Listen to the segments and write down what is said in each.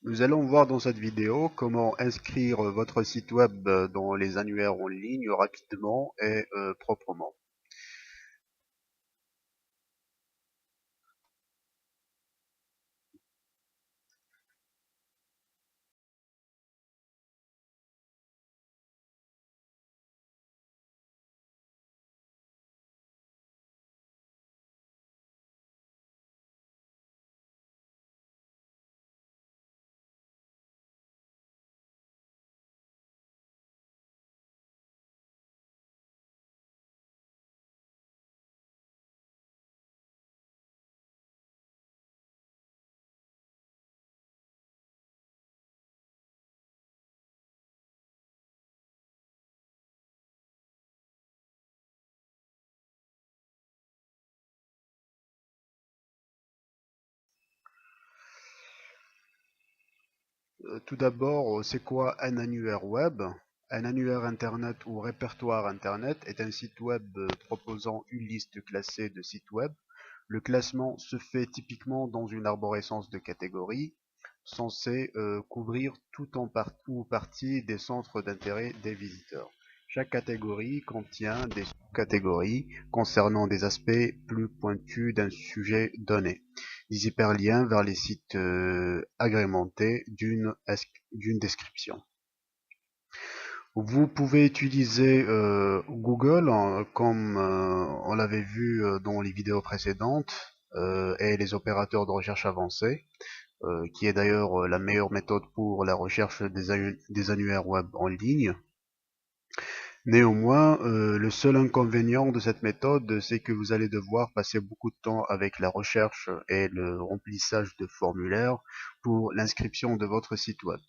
Nous allons voir dans cette vidéo comment inscrire votre site web dans les annuaires en ligne rapidement et proprement. Tout d'abord, c'est quoi un annuaire web? Un annuaire Internet ou répertoire Internet est un site web proposant une liste classée de sites web. Le classement se fait typiquement dans une arborescence de catégories, censée couvrir tout ou partie des centres d'intérêt des visiteurs. Chaque catégorie contient des sous-catégories concernant des aspects plus pointus d'un sujet donné, des hyperliens vers les sites agrémentés d'une description. Vous pouvez utiliser Google comme on l'avait vu dans les vidéos précédentes et les opérateurs de recherche avancés, qui est d'ailleurs la meilleure méthode pour la recherche des annuaires web en ligne. Néanmoins, le seul inconvénient de cette méthode, c'est que vous allez devoir passer beaucoup de temps avec la recherche et le remplissage de formulaires pour l'inscription de votre site web.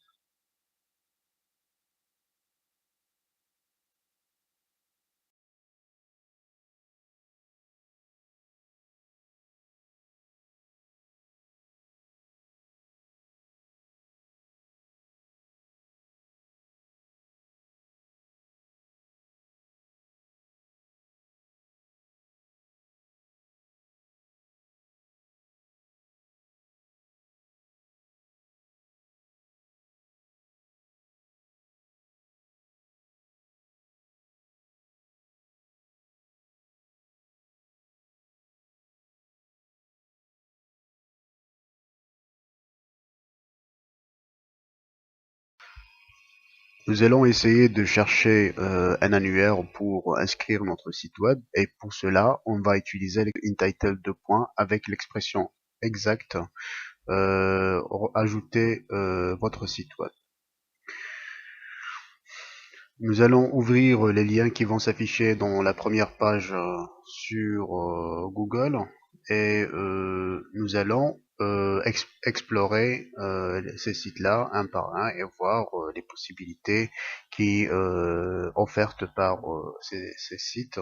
Nous allons essayer de chercher un annuaire pour inscrire notre site web et pour cela, on va utiliser l'InTitle 2 points avec l'expression exacte ajouter votre site web. Nous allons ouvrir les liens qui vont s'afficher dans la première page sur Google et nous allons explorer ces sites-là un par un et voir les possibilités qui offertes par ces sites.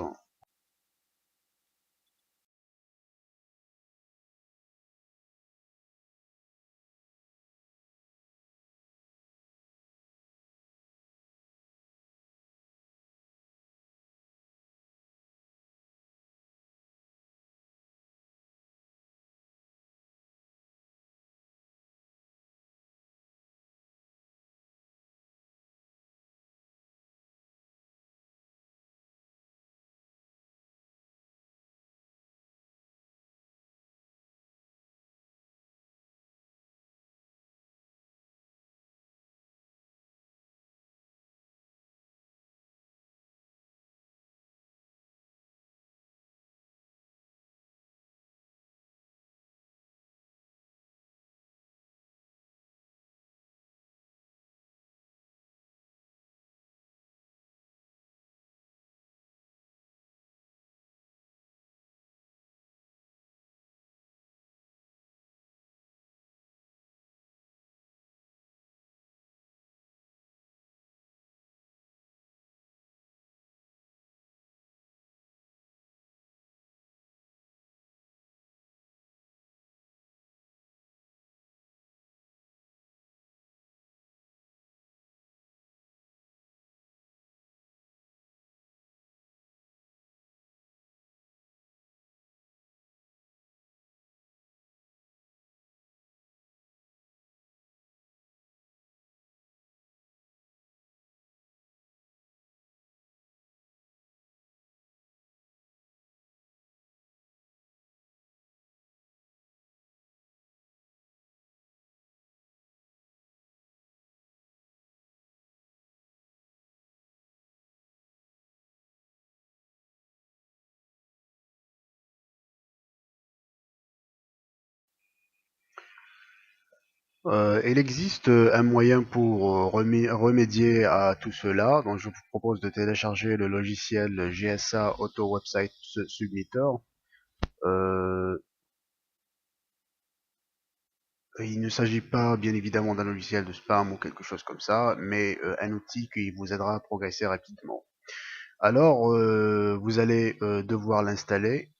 Il existe un moyen pour remédier à tout cela. Donc, je vous propose de télécharger le logiciel GSA Auto Website Submitter. Euh, il ne s'agit pas, bien évidemment, d'un logiciel de spam ou quelque chose comme ça, mais un outil qui vous aidera à progresser rapidement. Alors, vous allez devoir l'installer,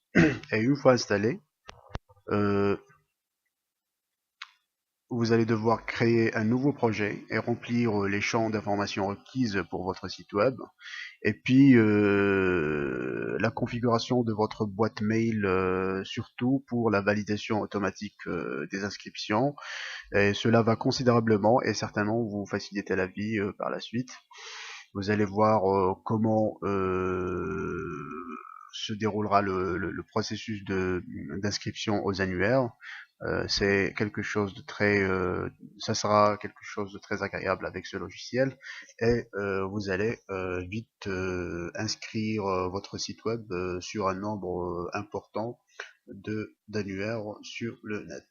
et une fois installé, euh, vous allez devoir créer un nouveau projet et remplir les champs d'informations requises pour votre site web. Et puis la configuration de votre boîte mail, surtout pour la validation automatique des inscriptions. Et cela va considérablement et certainement vous faciliter la vie par la suite. Vous allez voir comment se déroulera le processus d'inscription aux annuaires. C'est quelque chose de très, ça sera quelque chose de très agréable avec ce logiciel et vous allez vite inscrire votre site web sur un nombre important de d'annuaires sur le net.